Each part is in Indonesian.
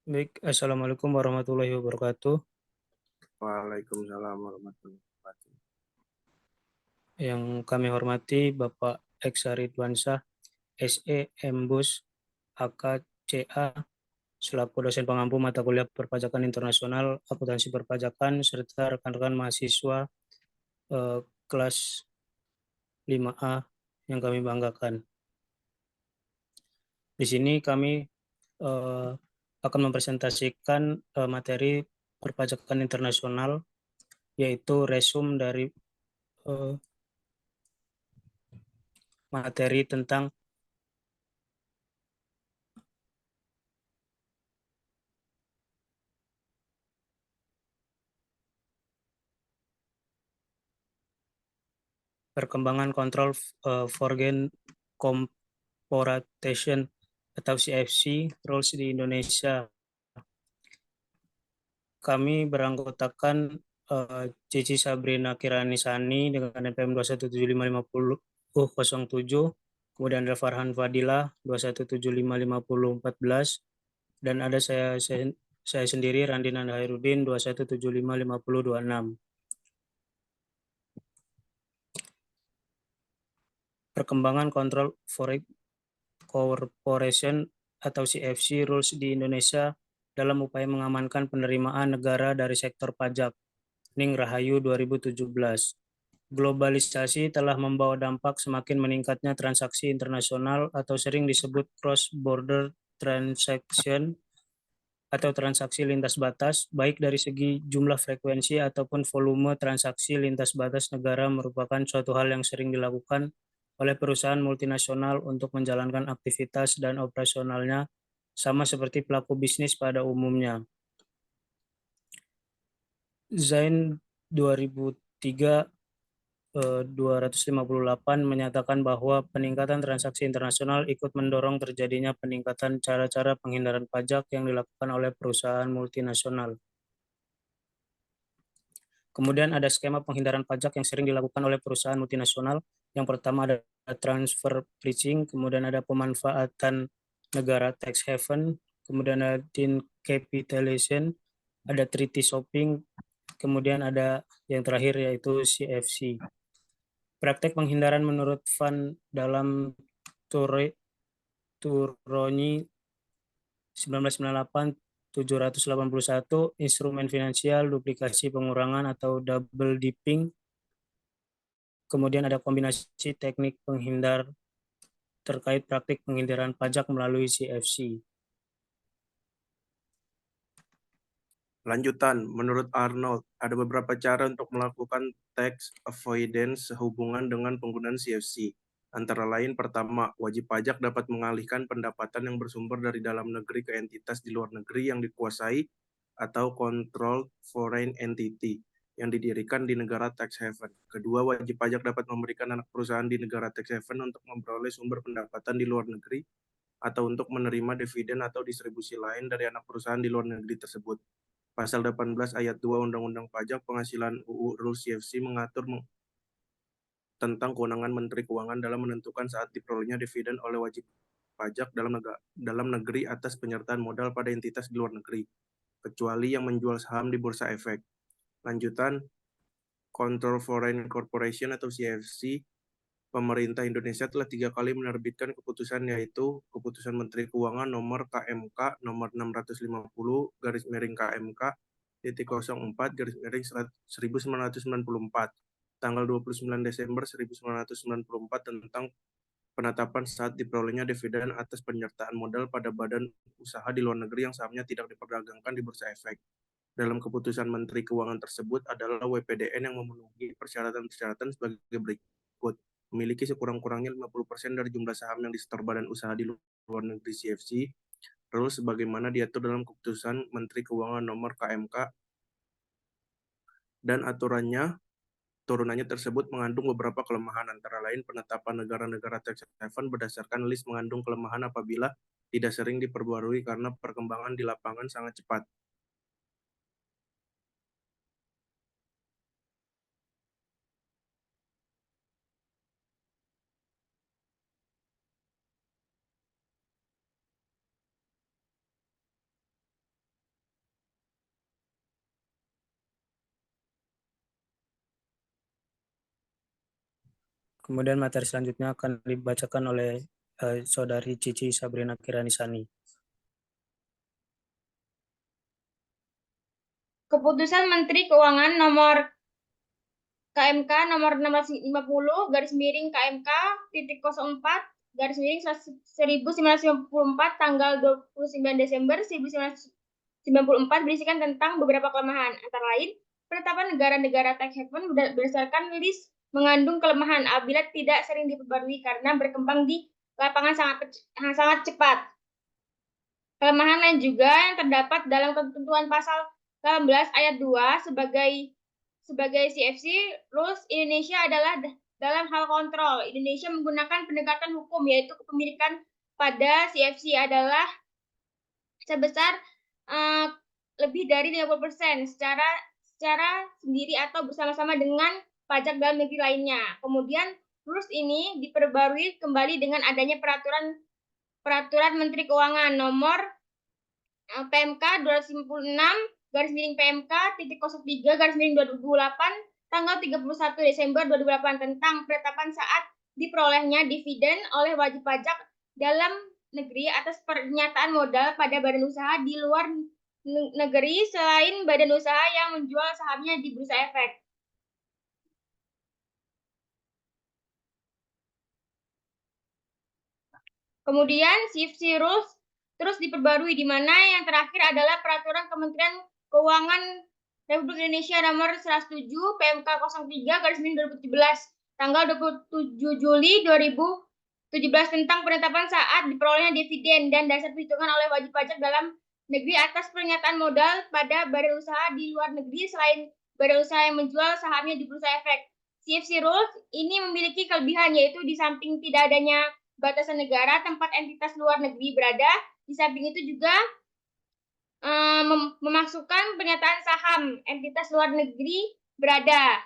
Baik, Assalamualaikum warahmatullahi wabarakatuh. Waalaikumsalam warahmatullahi wabarakatuh. Yang kami hormati Bapak Eksa Ridwansyah, SE, MBUS, AK, CA, selaku dosen pengampu mata kuliah perpajakan internasional, akuntansi perpajakan, serta rekan-rekan mahasiswa eh, kelas 5A yang kami banggakan. Di sini kami eh, akan mempresentasikan materi perpajakan internasional, yaitu resum dari eh, materi tentang perkembangan kontrol foreign corporation atau CFC rules di Indonesia. Kami beranggotakan Cici Sabrina Kiranisani dengan NPM 217555007, kemudian ada Farhan Fadila 2175514, dan ada saya sendiri Randi Nanda Hairudin 217555026. Perkembangan kontrol foreign Corporation atau CFC Rules di Indonesia dalam upaya mengamankan penerimaan negara dari sektor pajak. Ning Rahayu 2017. Globalisasi telah membawa dampak semakin meningkatnya transaksi internasional atau sering disebut cross-border transaction atau transaksi lintas batas, baik dari segi jumlah frekuensi ataupun volume transaksi lintas batas negara merupakan suatu hal yang sering dilakukan oleh perusahaan multinasional untuk menjalankan aktivitas dan operasionalnya sama seperti pelaku bisnis pada umumnya. Zain 2003 258 menyatakan bahwa peningkatan transaksi internasional ikut mendorong terjadinya peningkatan cara-cara penghindaran pajak yang dilakukan oleh perusahaan multinasional. Kemudian ada skema penghindaran pajak yang sering dilakukan oleh perusahaan multinasional. Yang pertama ada transfer pricing, kemudian ada pemanfaatan negara tax haven, kemudian ada tin capitalization, ada treaty shopping, kemudian ada yang terakhir yaitu CFC. Praktek penghindaran menurut Van dalam Turoni 1998 781, instrumen finansial, duplikasi pengurangan atau double dipping, kemudian ada kombinasi teknik penghindar terkait praktik penghindaran pajak melalui CFC. Lanjutan, menurut Arnold, ada beberapa cara untuk melakukan tax avoidance sehubungan dengan penggunaan CFC. Antara lain, pertama, wajib pajak dapat mengalihkan pendapatan yang bersumber dari dalam negeri ke entitas di luar negeri yang dikuasai atau controlled foreign entity yang didirikan di negara tax haven. Kedua, wajib pajak dapat memberikan anak perusahaan di negara tax haven untuk memperoleh sumber pendapatan di luar negeri atau untuk menerima dividen atau distribusi lain dari anak perusahaan di luar negeri tersebut. Pasal 18 ayat 2 Undang-Undang Pajak Penghasilan UU Rules CFC mengatur tentang kewenangan Menteri Keuangan dalam menentukan saat diperolehnya dividen oleh wajib pajak dalam negeri atas penyertaan modal pada entitas di luar negeri, kecuali yang menjual saham di bursa efek. Lanjutan, Control Foreign Corporation atau CFC, pemerintah Indonesia telah 3 kali menerbitkan keputusan, yaitu Keputusan Menteri Keuangan nomor KMK nomor 650 garis miring KMK titik 04 garis miring 1994 tanggal 29 Desember 1994 tentang penetapan saat diperolehnya dividen atas penyertaan modal pada badan usaha di luar negeri yang sahamnya tidak diperdagangkan di bursa efek. Dalam keputusan Menteri Keuangan tersebut adalah WPDN yang memenuhi persyaratan-persyaratan sebagai berikut. Memiliki sekurang-kurangnya 50% dari jumlah saham yang disetor badan usaha di luar negeri CFC, terus sebagaimana diatur dalam keputusan Menteri Keuangan nomor KMK dan turunannya tersebut mengandung beberapa kelemahan, antara lain penetapan negara-negara tax haven berdasarkan list mengandung kelemahan apabila tidak sering diperbarui karena perkembangan di lapangan sangat cepat. Kemudian materi selanjutnya akan dibacakan oleh Saudari Cici Sabrina Kiranisani. Keputusan Menteri Keuangan nomor KMK nomor 650 garis miring KMK titik 04 garis miring 1994 tanggal 29 Desember 1994 berisikan tentang beberapa kelemahan, antara lain penetapan negara-negara tax haven berdasarkan list mengandung kelemahan apabila tidak sering diperbarui karena berkembang di lapangan sangat cepat. Kelemahan lain juga yang terdapat dalam ketentuan pasal 18 ayat 2 sebagai CFC rules Indonesia adalah dalam hal kontrol. Indonesia menggunakan pendekatan hukum yaitu kepemilikan pada CFC adalah sebesar lebih dari 50% secara sendiri atau bersama-sama dengan pajak dalam negeri lainnya. Kemudian rules ini diperbarui kembali dengan adanya peraturan Menteri Keuangan nomor PMK 256 garis miring PMK titik 03 garis miring 2008 tanggal 31 Desember 2008 tentang penetapan saat diperolehnya dividen oleh wajib pajak dalam negeri atas pernyataan modal pada badan usaha di luar negeri selain badan usaha yang menjual sahamnya di Bursa Efek. Kemudian CFC rules terus diperbarui, di mana yang terakhir adalah peraturan Kementerian Keuangan Republik Indonesia nomor 107 PMK 03 garis miring 2017 tanggal 27 Juli 2017 tentang penetapan saat diperolehnya dividen dan dasar perhitungan oleh wajib pajak dalam negeri atas pernyataan modal pada badan usaha di luar negeri selain badan usaha yang menjual sahamnya di Bursa Efek. CFC rules ini memiliki kelebihan, yaitu di samping tidak adanya batasan negara tempat entitas luar negeri berada, di samping itu juga memasukkan pernyataan saham entitas luar negeri berada.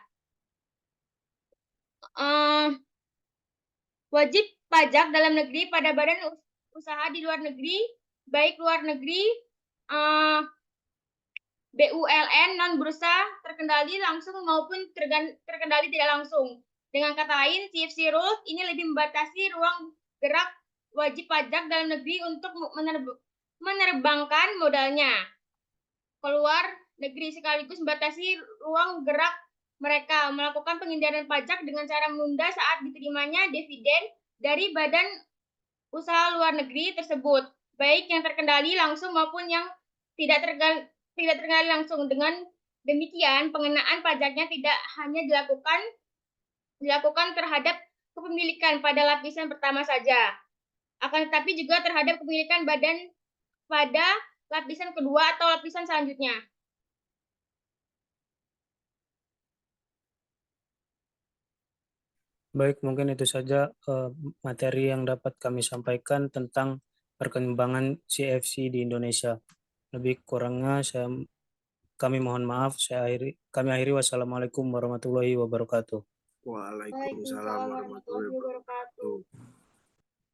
Wajib pajak dalam negeri pada badan usaha di luar negeri, baik luar negeri, BULN non bursa terkendali langsung maupun terkendali tidak langsung. Dengan kata lain, CFC rules ini lebih membatasi ruang gerak wajib pajak dalam negeri untuk menerbangkan modalnya keluar negeri, sekaligus membatasi ruang gerak mereka melakukan penghindaran pajak dengan cara menunda saat diterimanya dividen dari badan usaha luar negeri tersebut, baik yang terkendali langsung maupun yang tidak terkendali langsung. Dengan demikian, pengenaan pajaknya tidak hanya dilakukan terhadap kepemilikan pada lapisan pertama saja, akan tetapi juga terhadap kepemilikan badan pada lapisan kedua atau lapisan selanjutnya. Baik, mungkin itu saja materi yang dapat kami sampaikan tentang perkembangan CFC di Indonesia. Lebih kurangnya kami mohon maaf. Kami akhiri. Wassalamualaikum warahmatullahi wabarakatuh. Waalaikumsalam warahmatullahi wabarakatuh.